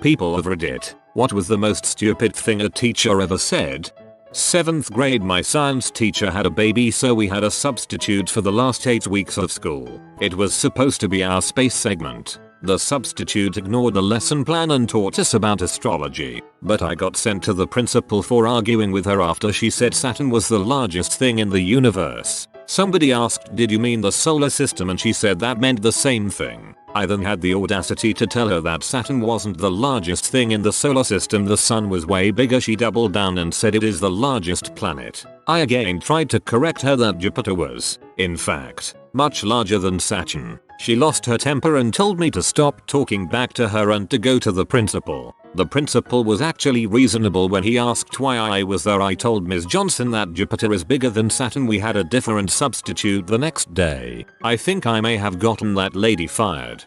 people have read it. What was the most stupid thing a teacher ever said? 7th grade, my science teacher had a baby, so we had a substitute for the last 8 weeks of school. It was supposed to be our space segment. The substitute ignored the lesson plan and taught us about astrology, but I got sent to the principal for arguing with her after she said Saturn was the largest thing in the universe. Somebody asked, "Did you mean the solar system?" and she said that meant the same thing. I then had the audacity to tell her that Saturn wasn't the largest thing in the solar system, the sun was way bigger. She doubled down and said it is the largest planet. I again tried to correct her that Jupiter was, in fact, much larger than Saturn. She lost her temper and told me to stop talking back to her and to go to the principal. The principal was actually reasonable when he asked why I was there. I told Ms. Johnson that Jupiter is bigger than Saturn. We had a different substitute the next day. I think I may have gotten that lady fired.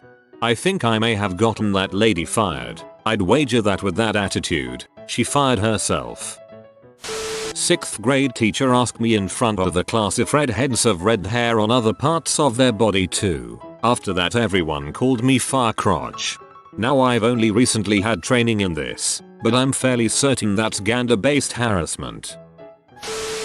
I'd wager that with that attitude, she fired herself. 6th grade teacher asked me in front of the class if redheads have red hair on other parts of their body too. After that everyone called me fire crotch. Now I've only recently had training in this, but I'm fairly certain that's gander-based harassment.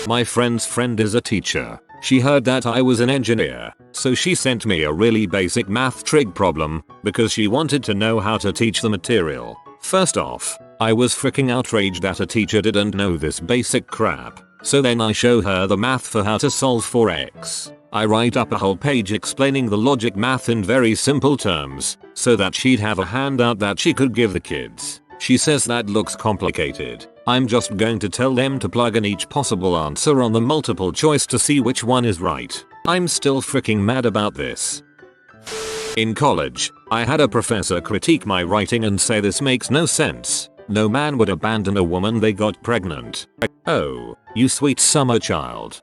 My friend's friend is a teacher. She heard that I was an engineer, so she sent me a really basic math trig problem because she wanted to know how to teach the material. First off, I was freaking outraged that a teacher didn't know this basic crap. So then I show her the math for how to solve for x. I write up a whole page explaining the logic math in very simple terms so that she'd have a handout that she could give the kids. She says that looks complicated. I'm just going to tell them to plug in each possible answer on the multiple choice to see which one is right. I'm still freaking mad about this. In college, I had a professor critique my writing and say this makes no sense. No man would abandon a woman they got pregnant. Oh, you sweet summer child.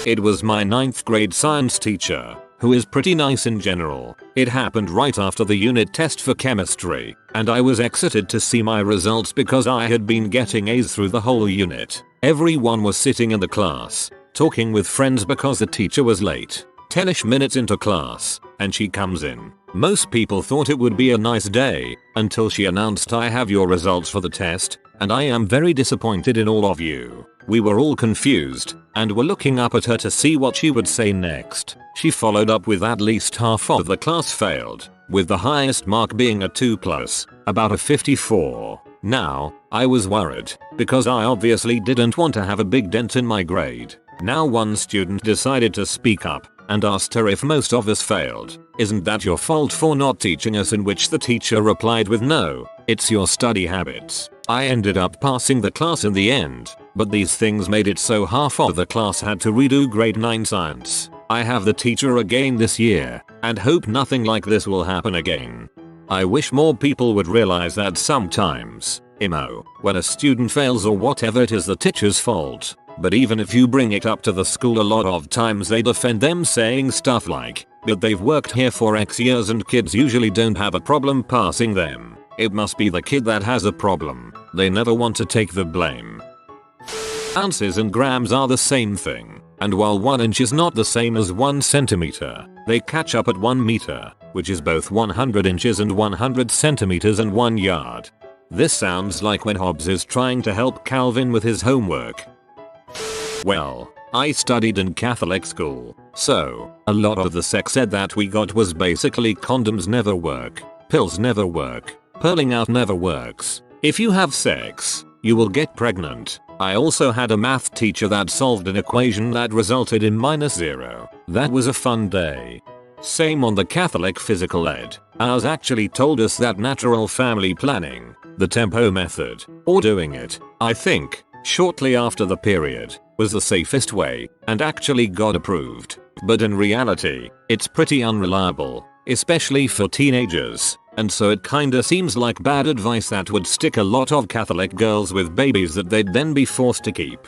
It was my 9th grade science teacher, who is pretty nice in general. It happened right after the unit test for chemistry, and I was excited to see my results because I had been getting A's through the whole unit. Everyone was sitting in the class, talking with friends because the teacher was late. 10ish minutes into class, and she comes in. Most people thought it would be a nice day, until she announced, "I have your results for the test, and I am very disappointed in all of you." We were all confused, and were looking up at her to see what she would say next. She followed up with at least half of the class failed, with the highest mark being a 2+, about a 54. Now, I was worried, because I obviously didn't want to have a big dent in my grade. Now one student decided to speak up, and asked her if most of us failed. "Isn't that your fault for not teaching us?" In which the teacher replied with, "No, it's your study habits." I ended up passing the class in the end, but these things made it so half of the class had to redo grade 9 science. I have the teacher again this year, and hope nothing like this will happen again. I wish more people would realize that sometimes, when a student fails or whatever, it is the teacher's fault. But even if you bring it up to the school, a lot of times they defend them, saying stuff like, "But they've worked here for X years and kids usually don't have a problem passing them. It must be the kid that has a problem." They never want to take the blame. Ounces and grams are the same thing, and while 1 inch is not the same as 1 centimeter, they catch up at 1 meter, which is both 100 inches and 100 centimeters and 1 yard. This sounds like when Hobbes is trying to help Calvin with his homework. Well, I studied in Catholic school, so a lot of the sex ed that we got was basically condoms never work, pills never work, pearling out never works. If you have sex, you will get pregnant. I also had a math teacher that solved an equation that resulted in -0. That was a fun day. Same on the Catholic physical ed. Ours actually told us that natural family planning, the tempo method, or doing it, I think, shortly after the period, was the safest way, and actually got approved. But in reality, it's pretty unreliable, especially for teenagers, and so it kinda seems like bad advice that would stick a lot of Catholic girls with babies that they'd then be forced to keep.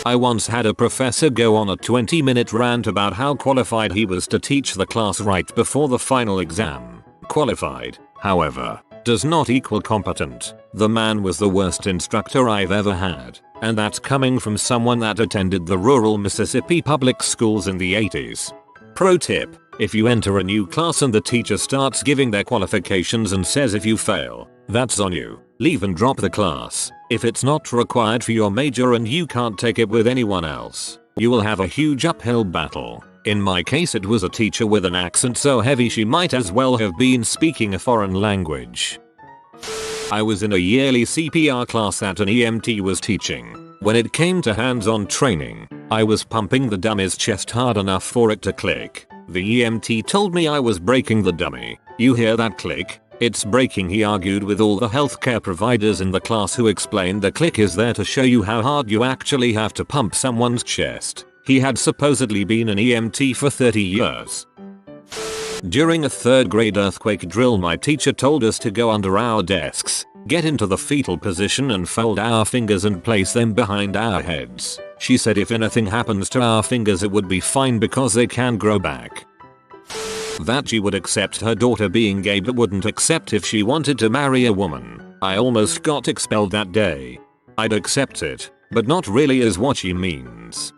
I once had a professor go on a 20-minute rant about how qualified he was to teach the class right before the final exam. Qualified, however, does not equal competent. The man was the worst instructor I've ever had, and that's coming from someone that attended the rural Mississippi public schools in the 80s. Pro tip, If you enter a new class and the teacher starts giving their qualifications and says if you fail, that's on you. Leave and drop the class. If it's not required for your major and you can't take it with anyone else, you will have a huge uphill battle. In my case it was a teacher with an accent so heavy she might as well have been speaking a foreign language. I was in a yearly CPR class that an EMT was teaching. When it came to hands-on training, I was pumping the dummy's chest hard enough for it to click. The EMT told me I was breaking the dummy. You hear that click? It's breaking, he argued with all the healthcare providers in the class who explained the click is there to show you how hard you actually have to pump someone's chest. He had supposedly been an EMT for 30 years. During a 3rd grade earthquake drill, my teacher told us to go under our desks, get into the fetal position and fold our fingers and place them behind our heads. She said if anything happens to our fingers it would be fine because they can grow back. That she would accept her daughter being gay but wouldn't accept if she wanted to marry a woman. I almost got expelled that day. I'd accept it, but not really is what she means.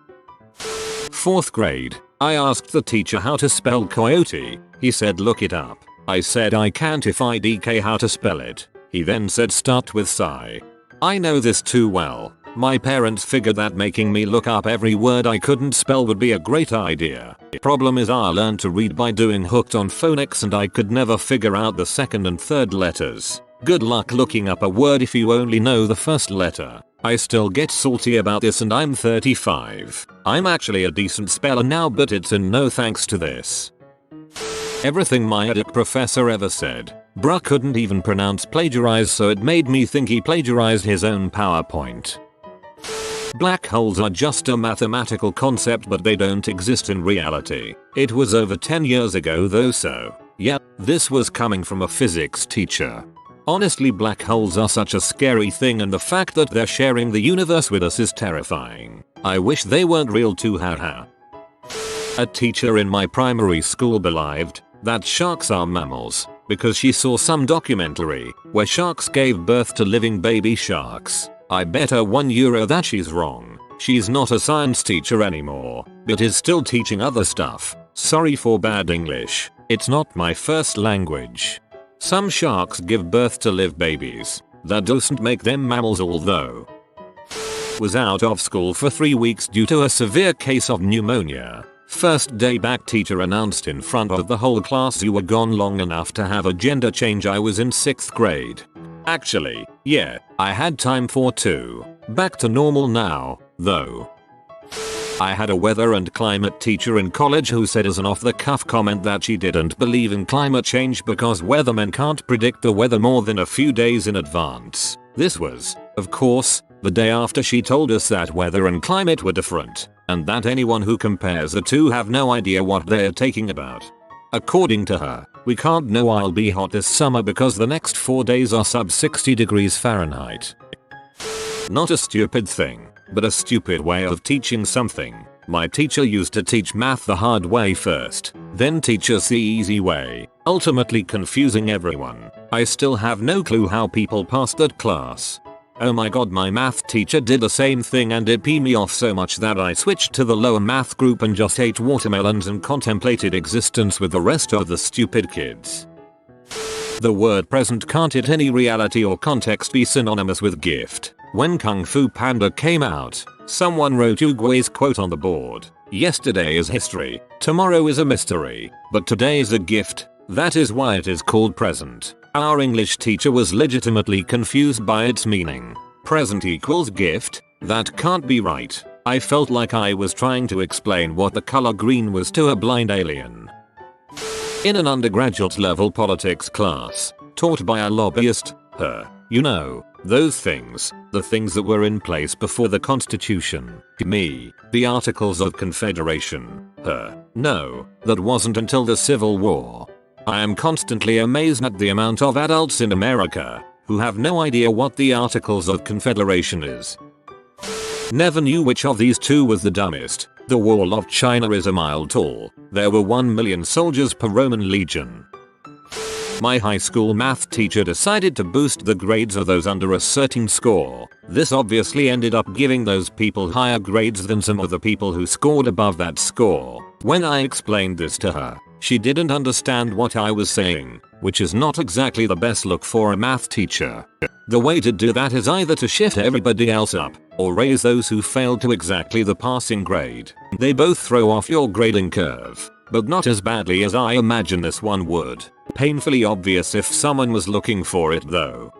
4th grade. I asked the teacher how to spell coyote. He said look it up. I said I can't if I DK how to spell it. He then said start with sigh. I know this too well. My parents figured that making me look up every word I couldn't spell would be a great idea. Problem is I learned to read by doing hooked on phonics and I could never figure out the 2nd and 3rd letters. Good luck looking up a word if you only know the 1st letter. I still get salty about this and I'm 35. I'm actually a decent speller now but it's a no thanks to this. Everything my edit professor ever said. Bruh couldn't even pronounce plagiarize so it made me think he plagiarized his own PowerPoint. Black holes are just a mathematical concept but they don't exist in reality. It was over 10 years ago though so, yeah, this was coming from a physics teacher. Honestly black holes are such a scary thing and the fact that they're sharing the universe with us is terrifying. I wish they weren't real too, haha. A teacher in my primary school believed that sharks are mammals because she saw some documentary where sharks gave birth to living baby sharks. I bet her €1 that she's wrong. She's not a science teacher anymore, but is still teaching other stuff. Sorry for bad English. It's not my first language. Some sharks give birth to live babies. That doesn't make them mammals although. Was out of school for 3 weeks due to a severe case of pneumonia. First day back teacher announced in front of the whole class you were gone long enough to have a gender change. I was in 6th grade. Actually, yeah, I had time for 2. Back to normal now, though. I had a weather and climate teacher in college who said as an off-the-cuff comment that she didn't believe in climate change because weathermen can't predict the weather more than a few days in advance. This was, of course, the day after she told us that weather and climate were different, and that anyone who compares the two have no idea what they're talking about. According to her, we can't know I'll be hot this summer because the next 4 days are sub 60 degrees Fahrenheit. Not a stupid thing, but a stupid way of teaching something. My teacher used to teach math the hard way first, then teach us the easy way, ultimately confusing everyone. I still have no clue how people passed that class. Oh my god, my math teacher did the same thing and it pissed me off so much that I switched to the lower math group and just ate watermelons and contemplated existence with the rest of the stupid kids. The word present can't in any reality or context be synonymous with gift. When Kung Fu Panda came out, someone wrote Uguay's quote on the board. Yesterday is history, tomorrow is a mystery, but today is a gift. That is why it is called present. Our English teacher was legitimately confused by its meaning. Present equals gift? That can't be right. I felt like I was trying to explain what the color green was to a blind alien. In an undergraduate level politics class, taught by a lobbyist, you know, those things, the things that were in place before the Constitution. Me, the Articles of Confederation. No, that wasn't until the Civil War. I am constantly amazed at the amount of adults in America who have no idea what the Articles of Confederation is. Never knew which of these two was the dumbest. The Wall of China is a mile tall. There were 1 million soldiers per Roman legion. My high school math teacher decided to boost the grades of those under a certain score. This obviously ended up giving those people higher grades than some of the people who scored above that score. When I explained this to her, She didn't understand what I was saying, which is not exactly the best look for a math teacher. The way to do that is either to shift everybody else up, or raise those who failed to exactly the passing grade. They both throw off your grading curve, but not as badly as I imagine this one would. Painfully obvious if someone was looking for it though.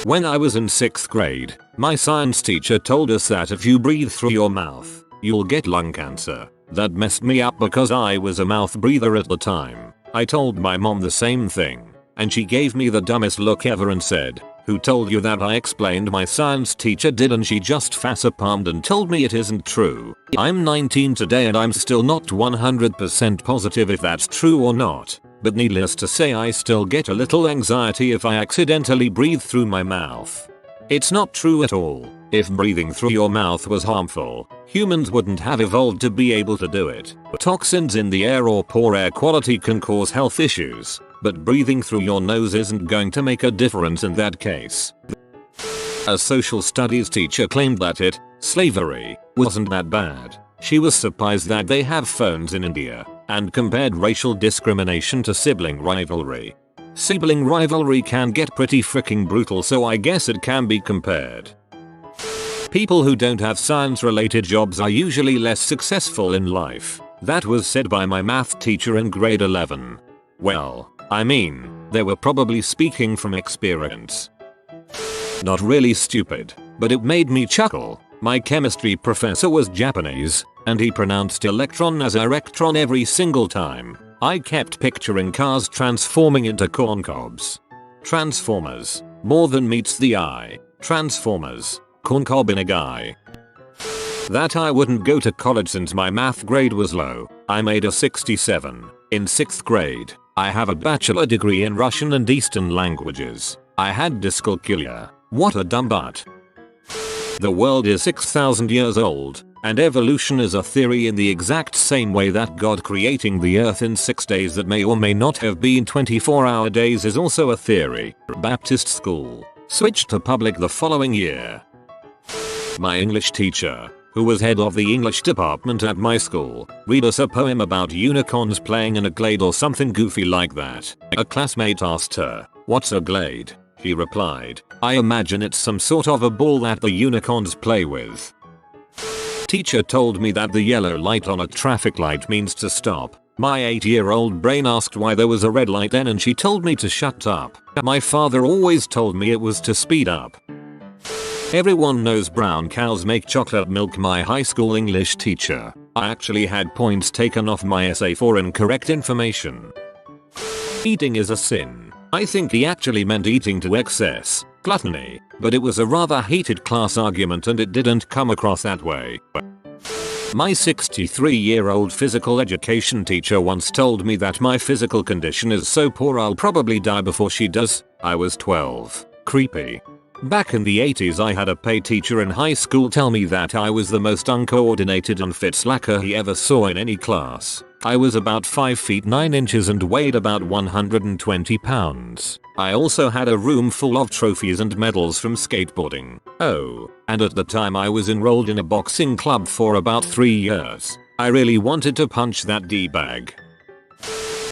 When I was in 6th grade, my science teacher told us that if you breathe through your mouth, you'll get lung cancer. That messed me up because I was a mouth breather at the time. I told my mom the same thing, and she gave me the dumbest look ever and said, "Who told you that?" I explained my science teacher did, and she just facepalmed and told me it isn't true. I'm 19 today and I'm still not 100% positive if that's true or not, but needless to say I still get a little anxiety if I accidentally breathe through my mouth. It's not true at all. If breathing through your mouth was harmful, humans wouldn't have evolved to be able to do it. Toxins in the air or poor air quality can cause health issues, but breathing through your nose isn't going to make a difference in that case. A social studies teacher claimed that slavery wasn't that bad. She was surprised that they have phones in India, and compared racial discrimination to sibling rivalry. Sibling rivalry can get pretty freaking brutal, so I guess it can be compared. People who don't have science-related jobs are usually less successful in life. That was said by my math teacher in grade 11. Well, I mean, they were probably speaking from experience. Not really stupid, but it made me chuckle. My chemistry professor was Japanese, and he pronounced electron as erectron every single time. I kept picturing cars transforming into corn cobs. Transformers. More than meets the eye. Transformers. Corn cob in a guy. That I wouldn't go to college since my math grade was low. I made a 67. In 6th grade, I have a bachelor degree in Russian and Eastern languages. I had dyscalculia. What a dumb butt. The world is 6,000 years old, and evolution is a theory in the exact same way that God creating the earth in 6 days that may or may not have been 24-hour days is also a theory. Baptist school. Switched to public the following year. My English teacher, who was head of the English department at my school, read us a poem about unicorns playing in a glade or something goofy like that. A classmate asked her, "What's a glade?" She replied, "I imagine it's some sort of a ball that the unicorns play with." Teacher told me that the yellow light on a traffic light means to stop. My 8-year-old brain asked why there was a red light then, and she told me to shut up. My father always told me it was to speed up. Everyone knows brown cows make chocolate milk. My high school English teacher. I actually had points taken off my essay for incorrect information. Eating is a sin. I think he actually meant eating to excess, gluttony, but it was a rather heated class argument and it didn't come across that way. My 63-year-old physical education teacher once told me that my physical condition is so poor I'll probably die before she does. I was 12. Creepy. Back in the 80s I had a PE teacher in high school tell me that I was the most uncoordinated and fit slacker he ever saw in any class. I was about 5 feet 9 inches and weighed about 120 pounds. I also had a room full of trophies and medals from skateboarding. Oh, and at the time I was enrolled in a boxing club for about 3 years. I really wanted to punch that D-bag.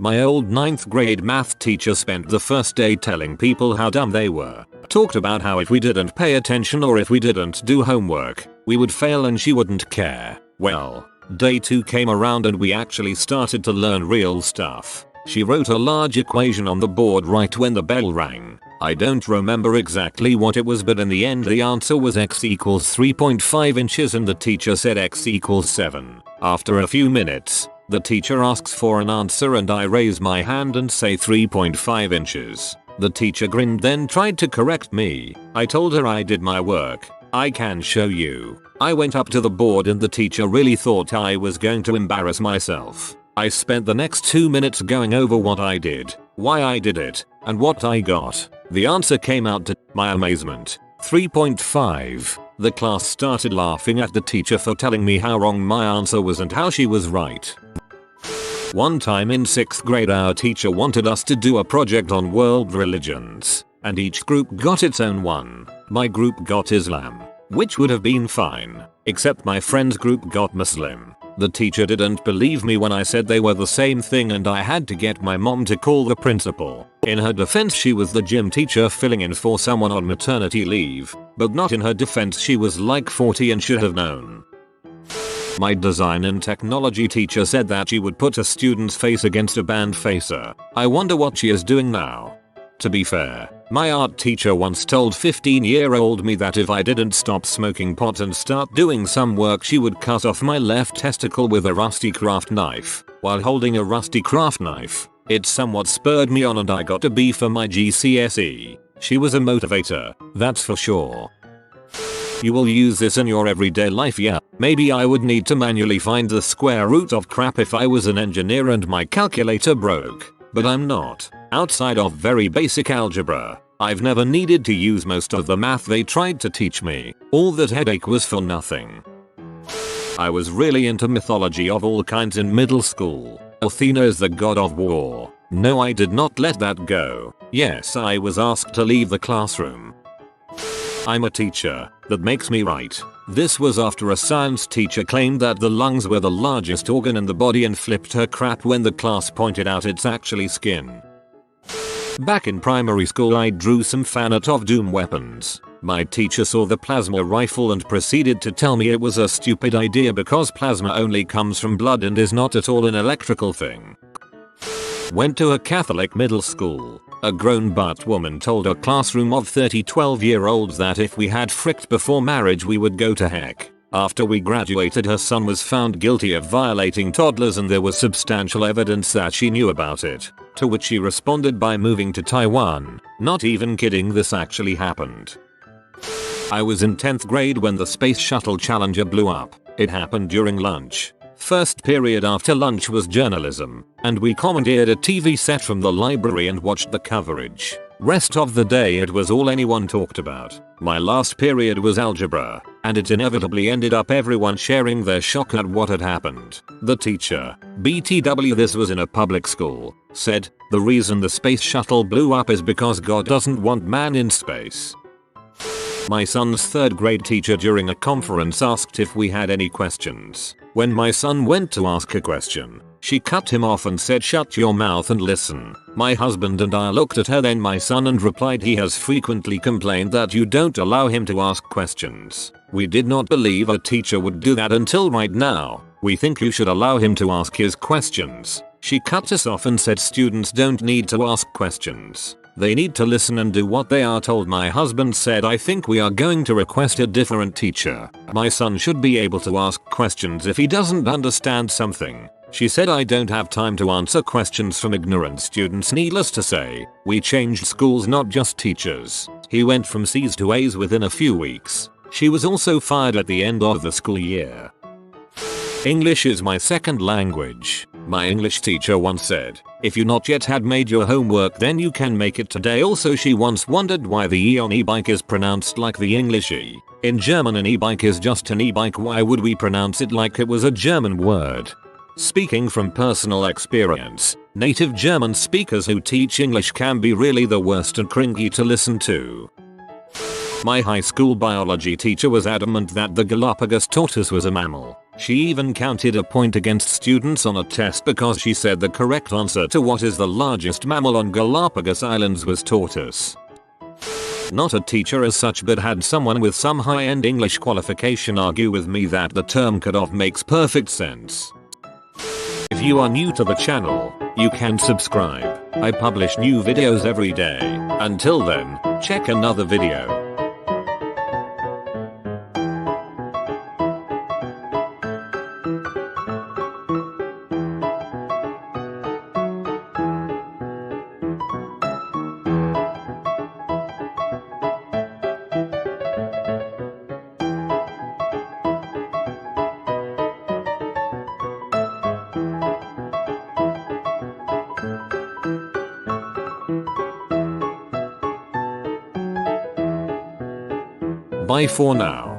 My old 9th grade math teacher spent the first day telling people how dumb they were. Talked about how if we didn't pay attention or if we didn't do homework, we would fail and she wouldn't care. Well, day 2 came around and we actually started to learn real stuff. She wrote a large equation on the board right when the bell rang. I don't remember exactly what it was, but in the end the answer was x equals 3.5 inches and the teacher said x equals 7. After a few minutes, the teacher asks for an answer and I raise my hand and say 3.5 inches. The teacher grinned then tried to correct me. I told her I did my work. I can show you. I went up to the board and the teacher really thought I was going to embarrass myself. I spent the next 2 minutes going over what I did, why I did it, and what I got. The answer came out to my amazement. 3.5. The class started laughing at the teacher for telling me how wrong my answer was and how she was right. One time in 6th grade our teacher wanted us to do a project on world religions, and each group got its own one. My group got Islam, which would have been fine, except my friend's group got Muslim. The teacher didn't believe me when I said they were the same thing and I had to get my mom to call the principal. In her defense, she was the gym teacher filling in for someone on maternity leave, but not in her defense, she was like 40 and should have known. My design and technology teacher said that she would put a student's face against a band facer. I wonder what she is doing now. To be fair, my art teacher once told 15-year-old me that if I didn't stop smoking pot and start doing some work, she would cut off my left testicle with a rusty craft knife. While holding a rusty craft knife, it somewhat spurred me on and I got a B for my GCSE. She was a motivator, that's for sure. You will use this in your everyday life, yeah. Maybe I would need to manually find the square root of crap if I was an engineer and my calculator broke. But I'm not. Outside of very basic algebra, I've never needed to use most of the math they tried to teach me. All that headache was for nothing. I was really into mythology of all kinds in middle school. Athena is the god of war. No, I did not let that go. Yes, I was asked to leave the classroom. I'm a teacher. That makes me right. This was after a science teacher claimed that the lungs were the largest organ in the body and flipped her crap when the class pointed out it's actually skin. Back in primary school, I drew some fan art of doom weapons. My teacher saw the plasma rifle and proceeded to tell me it was a stupid idea because plasma only comes from blood and is not at all an electrical thing. Went to a Catholic middle school. A grown butt woman told a classroom of 30 12-year-olds that if we had fricked before marriage we would go to heck. After we graduated, her son was found guilty of violating toddlers and there was substantial evidence that she knew about it. To which she responded by moving to Taiwan. Not even kidding, this actually happened. I was in 10th grade when the Space Shuttle Challenger blew up. It happened during lunch. First period after lunch was journalism, and we commandeered a TV set from the library and watched the coverage. Rest of the day it was all anyone talked about. My last period was algebra, and it inevitably ended up everyone sharing their shock at what had happened. The teacher, BTW, this was in a public school, said, the reason the space shuttle blew up is because God doesn't want man in space. My son's 3rd grade teacher during a conference asked if we had any questions. When my son went to ask a question, she cut him off and said, shut your mouth and listen. My husband and I looked at her, then my son, and replied, he has frequently complained that you don't allow him to ask questions. We did not believe a teacher would do that until right now. We think you should allow him to ask his questions. She cut us off and said students don't need to ask questions. They need to listen and do what they are told. My husband said, I think we are going to request a different teacher. My son should be able to ask questions if he doesn't understand something. She said, I don't have time to answer questions from ignorant students. Needless to say, we changed schools, not just teachers. He went from C's to A's within a few weeks. She was also fired at the end of the school year. English is my second language. My English teacher once said, if you not yet had made your homework then you can make it today. Also, she once wondered why the E on e-bike is pronounced like the English E. In German an e-bike is just an e-bike. Why would we pronounce it like it was a German word? Speaking from personal experience, native German speakers who teach English can be really the worst and cringy to listen to. My high school biology teacher was adamant that the Galapagos tortoise was a mammal. She even counted a point against students on a test because she said the correct answer to what is the largest mammal on Galapagos Islands was tortoise. Not a teacher as such, but had someone with some high-end English qualification argue with me that the term cut off makes perfect sense. If you are new to the channel, you can subscribe. I publish new videos every day. Until then, check another video. Bye for now.